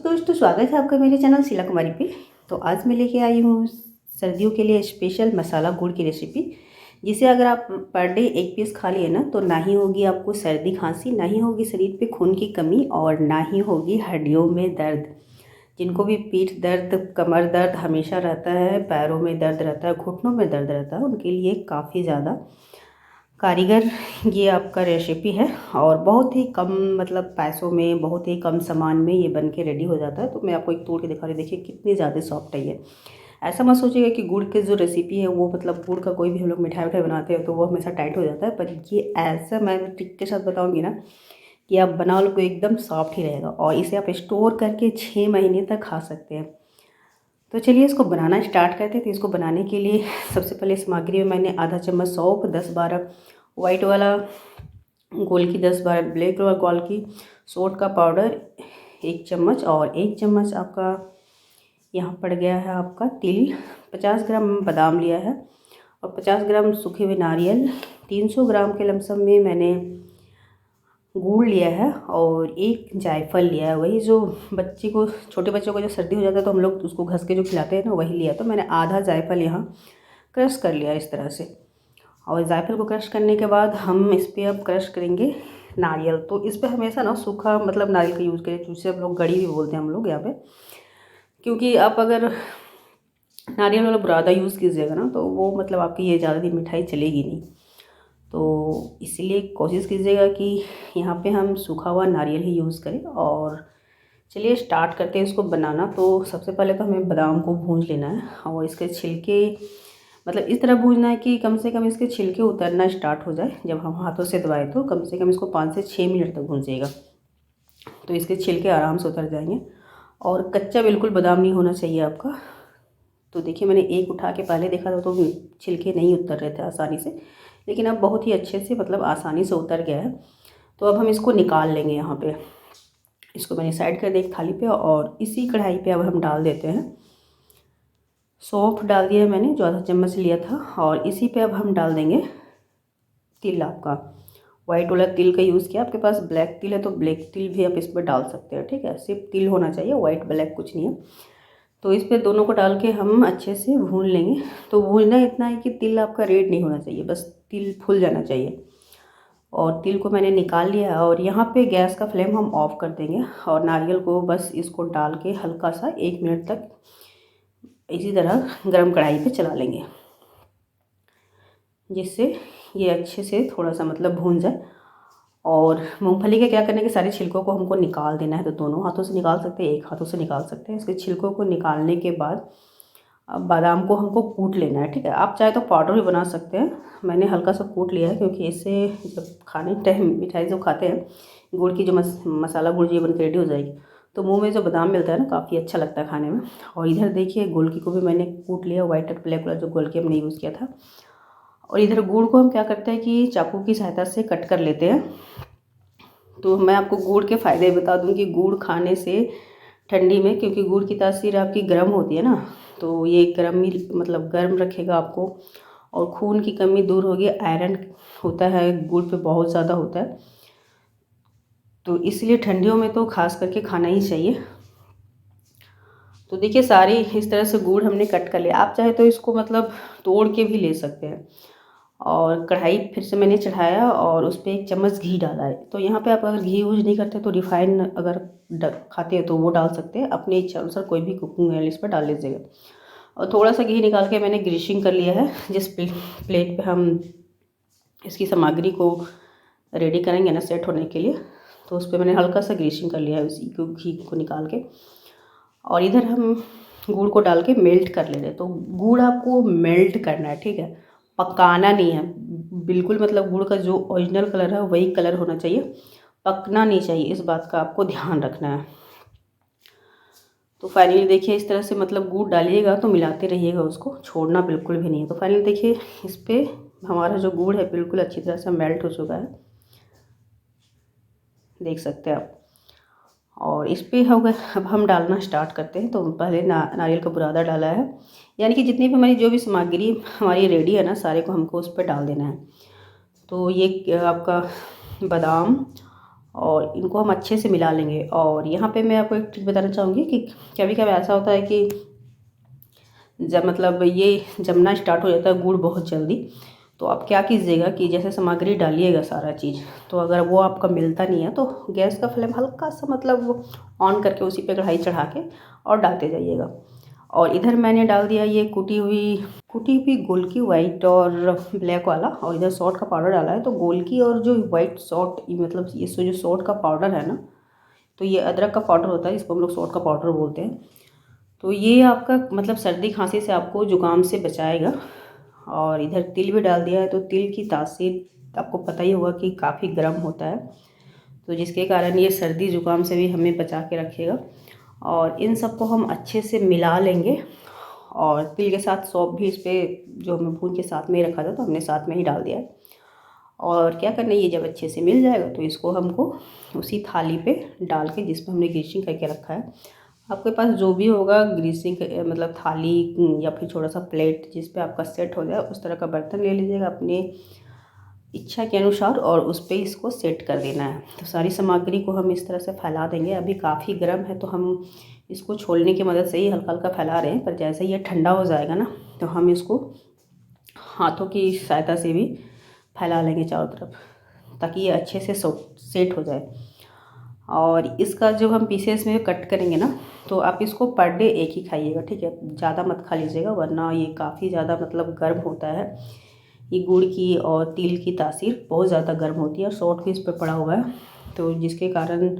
दोस्तों स्वागत है आपका मेरे चैनल शीला कुमारी पे। तो आज मैं लेके आई हूँ सर्दियों के लिए स्पेशल मसाला गुड़ की रेसिपी, जिसे अगर आप पर डे एक पीस खा लिए ना तो ना ही होगी आपको सर्दी खांसी, ना ही होगी शरीर पे खून की कमी और ना ही होगी हड्डियों में दर्द। जिनको भी पीठ दर्द, कमर दर्द हमेशा रहता है, पैरों में दर्द रहता है, घुटनों में दर्द रहता है, उनके लिए काफ़ी ज़्यादा कारीगर ये आपका रेसिपी है। और बहुत ही कम मतलब पैसों में, बहुत ही कम सामान में ये बन के रेडी हो जाता है। तो मैं आपको एक तोड़ के दिखा रही, देखिए कितनी ज़्यादा सॉफ्ट है ये। ऐसा मत सोचिएगा कि गुड़ की जो रेसिपी है वो मतलब गुड़ का कोई भी हम लोग मिठाई उठाई बनाते हैं तो वो हमेशा टाइट हो जाता है, पर ये ऐसा मैं ट्रिक के साथ बताऊँगी ना कि आप बना लो तो एकदम सॉफ्ट ही रहेगा और इसे आप स्टोर करके 6 महीने तक खा सकते हैं। तो चलिए इसको बनाना स्टार्ट करते हैं। तो इसको बनाने के लिए सबसे पहले सामग्री में मैंने आधा चम्मच सौंफ, 10-12 वाइट वाला गोल की, 10-12 ब्लैक वाला गोल की, सोंठ का पाउडर 1 चम्मच और 1 चम्मच आपका यहाँ पड़ गया है आपका तिल, 50 ग्राम बादाम लिया है और 50 ग्राम सूखे हुए नारियल, 300 ग्राम के लमसम में मैंने गुड़ लिया है और एक जायफल लिया है। वही जो बच्चे को, छोटे बच्चों को जो सर्दी हो जाता है तो हम लोग उसको घस के जो खिलाते हैं ना, वही लिया। तो मैंने आधा जायफल यहाँ क्रश कर लिया इस तरह से। और जायफल को क्रश करने के बाद हम इस पर अब क्रश करेंगे नारियल। तो इस पर हमेशा ना सूखा मतलब नारियल का यूज़ करें, जिसे हम लोग गड़ी भी बोलते हैं हम लोग यहाँ पे। क्योंकि आप अगर नारियल वाला बुरादा यूज़ कीजिएगा ना तो वो मतलब आपकी ये ज़्यादा दिन मिठाई चलेगी नहीं। तो इसलिए कोशिश कीजिएगा कि यहाँ पे हम सूखा हुआ नारियल ही यूज़ करें। और चलिए स्टार्ट करते हैं इसको बनाना। तो सबसे पहले तो हमें बादाम को भूंज लेना है और इसके छिलके मतलब इस तरह भूंजना है कि कम से कम इसके छिलके उतरना स्टार्ट हो जाए। जब हम हाथों से दबाएं तो कम से कम इसको 5 से 6 मिनट तक भूंजिएगा तो इसके छिलके आराम से उतर जाएंगे। और कच्चा बिल्कुल बादाम नहीं होना चाहिए आपका। तो देखिए मैंने एक उठा के पहले देखा था तो छिलके नहीं उतर रहे थे आसानी से, लेकिन अब बहुत ही अच्छे से मतलब आसानी से उतर गया है। तो अब हम इसको निकाल लेंगे यहाँ पे। इसको मैंने साइड कर दिया एक थाली पे और इसी कढ़ाई पे अब हम डाल देते हैं। सौंफ डाल दिया मैंने जो आधा चम्मच लिया था और इसी पे अब हम डाल देंगे तिल। आपका वाइट वाला तिल का यूज़ किया, आपके पास ब्लैक तिल है तो ब्लैक तिल भी आप इस पर डाल सकते हैं, ठीक है। सिर्फ तिल होना चाहिए, वाइट ब्लैक कुछ नहीं है। तो इस पे दोनों को डाल के हम अच्छे से भून लेंगे। तो भूनना इतना है कि तिल आपका रेड नहीं होना चाहिए, बस तिल फूल जाना चाहिए। और तिल को मैंने निकाल लिया है और यहाँ पे गैस का फ्लेम हम ऑफ कर देंगे और नारियल को बस इसको डाल के हल्का सा 1 मिनट तक इसी तरह गरम कढ़ाई पे चला लेंगे, जिससे ये अच्छे से थोड़ा सा मतलब भून जाए। और मूंगफली के क्या करने के सारे छिलकों को हमको निकाल देना है। तो दोनों हाथों से निकाल सकते हैं, एक हाथों से निकाल सकते हैं। इसके छिलकों को निकालने के बाद अब बादाम को हमको कूट लेना है, ठीक है। आप चाहे तो पाउडर भी बना सकते हैं, मैंने हल्का सा कूट लिया है क्योंकि इससे जब खाने टाइम मिठाई जब खाते हैं गुड़ की जो मसाला गुड़ जी बन के रेडी हो जाएगी तो मुंह में जो बादाम मिलता है ना काफ़ी अच्छा लगता है खाने में। और इधर देखिए गोलकी को भी मैंने कूट लिया, वाइट और ब्लैक वाला जो गोलकी हमने यूज़ किया था। और इधर गुड़ को हम क्या करते हैं कि चाकू की सहायता से कट कर लेते हैं। तो मैं आपको गुड़ के फ़ायदे बता दूं कि गुड़ खाने से ठंडी में, क्योंकि गुड़ की तासीर आपकी गर्म होती है ना, तो ये गर्मी मतलब गर्म रखेगा आपको और खून की कमी दूर होगी। आयरन होता है गुड़ पे बहुत ज़्यादा होता है, तो इसलिए ठंडियों में तो खास करके खाना ही चाहिए। तो देखिए सारे इस तरह से गुड़ हमने कट कर लिया। आप चाहे तो इसको मतलब तोड़ के भी ले सकते हैं। और कढ़ाई फिर से मैंने चढ़ाया और उस पर 1 चम्मच घी डाला है। तो यहाँ पे आप अगर घी यूज नहीं करते तो रिफाइंड अगर खाते हैं तो वो डाल सकते हैं, अपने इच्छा अनुसार कोई भी कुकिंग ऑयल इस पर डाल लीजिएगा। और थोड़ा सा घी निकाल के मैंने ग्रीसिंग कर लिया है। जिस प्लेट पे हम इसकी सामग्री को रेडी करेंगे ना सेट होने के लिए, तो उस पर मैंने हल्का सा ग्रीसिंग कर लिया है उसी को, घी को निकाल के। और इधर हम गुड़ को डाल के मेल्ट कर ले रहे। तो गुड़ आपको मेल्ट करना है, ठीक है, पकाना नहीं है बिल्कुल। मतलब गुड़ का जो ओरिजिनल कलर है वही कलर होना चाहिए, पकना नहीं चाहिए, इस बात का आपको ध्यान रखना है। तो फाइनली देखिए इस तरह से मतलब गुड़ डालिएगा तो मिलाते रहिएगा, उसको छोड़ना बिल्कुल भी नहीं है। तो फाइनली देखिए इस पर हमारा जो गुड़ है बिल्कुल अच्छी तरह से मेल्ट हो चुका है, देख सकते हैं आप। और इस पर अब हम डालना स्टार्ट करते हैं। तो पहले नारियल का बुरादा डाला है, यानी कि जितनी भी हमारी जो भी सामग्री हमारी रेडी है ना सारे को हमको उस पर डाल देना है। तो ये आपका बादाम और इनको हम अच्छे से मिला लेंगे। और यहाँ पे मैं आपको एक ट्रिक बताना चाहूँगी कि कभी कभी ऐसा होता है कि जब मतलब ये जमना स्टार्ट हो जाता है गुड़ बहुत जल्दी, तो आप क्या कीजिएगा कि जैसे सामग्री डालिएगा सारा चीज़, तो अगर वो आपका मिलता नहीं है तो गैस का फ्लेम हल्का सा मतलब ऑन करके उसी पे कढ़ाई चढ़ा के और डालते जाइएगा। और इधर मैंने डाल दिया ये कुटी हुई गोलकी वाइट और ब्लैक वाला, और इधर सौंठ का पाउडर डाला है। तो गोलकी और जो वाइट सौंठ मतलब ये जो सौंठ का पाउडर है ना, तो ये अदरक का पाउडर होता है, इसको हम लोग सौंठ का पाउडर बोलते हैं। तो ये आपका मतलब सर्दी खांसी से आपको ज़ुकाम से बचाएगा। और इधर तिल भी डाल दिया है, तो तिल की तासीर आपको पता ही होगा कि काफ़ी गर्म होता है, तो जिसके कारण ये सर्दी ज़ुकाम से भी हमें बचा के रखेगा। और इन सबको हम अच्छे से मिला लेंगे। और तिल के साथ सौंफ भी इस पर जो हमें भून के साथ में ही रखा था, तो हमने साथ में ही डाल दिया है। और क्या करना है, ये जब अच्छे से मिल जाएगा तो इसको हमको उसी थाली पे डाल के जिस पर हमने ग्रीसिंग करके रखा है, आपके पास जो भी होगा ग्रीसिंग मतलब थाली या फिर छोटा सा प्लेट जिस पे आपका सेट हो जाए, उस तरह का बर्तन ले लीजिएगा अपनी इच्छा के अनुसार, और उस पर इसको सेट कर देना है। तो सारी सामग्री को हम इस तरह से फैला देंगे। अभी काफ़ी गर्म है तो हम इसको छोलने की मदद से ही हल्का हल्का फैला रहे हैं, पर जैसे ये ठंडा हो जाएगा ना, तो हम इसको हाथों की सहायता से भी फैला लेंगे चारों तरफ, ताकि ये अच्छे से सेट हो जाए। और इसका जो हम पीसेस में कट करेंगे ना, तो आप इसको पर डे एक ही खाइएगा, ठीक है। ज़्यादा मत खा लीजिएगा, वरना ये काफ़ी ज़्यादा मतलब गर्म होता है। ये गुड़ की और तिल की तासीर बहुत ज़्यादा गर्म होती है, और सौंठ भी इस पर पड़ा हुआ है, तो जिसके कारण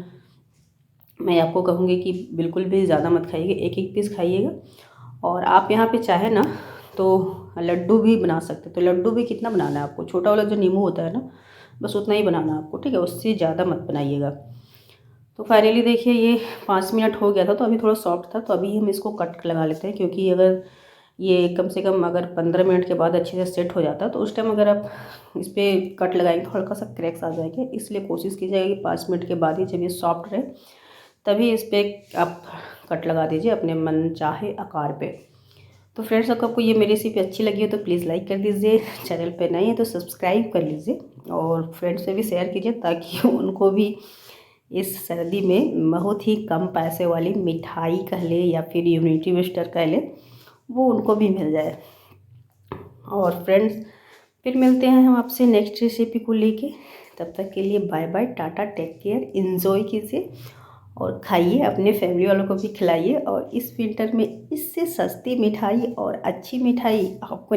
मैं आपको कहूँगी कि बिल्कुल भी ज़्यादा मत खाइएगा, एक एक पीस खाइएगा। और आप यहाँ पे चाहे ना तो लड्डू भी बना सकते हैं। तो लड्डू भी कितना बनाना है आपको, छोटा वाला जो नींबू होता है ना, बस उतना ही बनाना है आपको, ठीक है, उससे ज़्यादा मत बनाइएगा। तो फाइनली देखिए ये 5 मिनट हो गया था, तो अभी थोड़ा सॉफ्ट था, तो अभी हम इसको कट लगा लेते हैं। क्योंकि अगर ये कम से कम अगर 15 मिनट के बाद अच्छे से सेट हो जाता है, तो उस टाइम अगर आप इस पर कट लगाएंगे तो हल्का सा क्रैक्स आ जाएंगे। इसलिए कोशिश कीजिएगा कि 5 मिनट के बाद ही जब ये सॉफ्ट रहे तभी इस पर आप कट लगा दीजिए अपने मन चाहे आकार पे। तो फ्रेंड्स, अगर आपको ये मेरी रेसिपी अच्छी लगी हो तो प्लीज़ लाइक कर दीजिए, चैनल पे नए हैं तो सब्सक्राइब कर लीजिए, और फ्रेंड्स से भी शेयर कीजिए ताकि उनको भी इस सर्दी में बहुत ही कम पैसे वाली मिठाई कह ले या फिर इम्यूनिटी बूस्टर कह ले, वो उनको भी मिल जाए। और फ्रेंड्स, फिर मिलते हैं हम आपसे नेक्स्ट रेसिपी को लेके। तब तक के लिए bye bye, tata, take care, enjoy कीजिए और खाइए, अपने फैमिली वालों को भी खिलाइए। और इस विंटर में इससे सस्ती मिठाई और अच्छी मिठाई आपको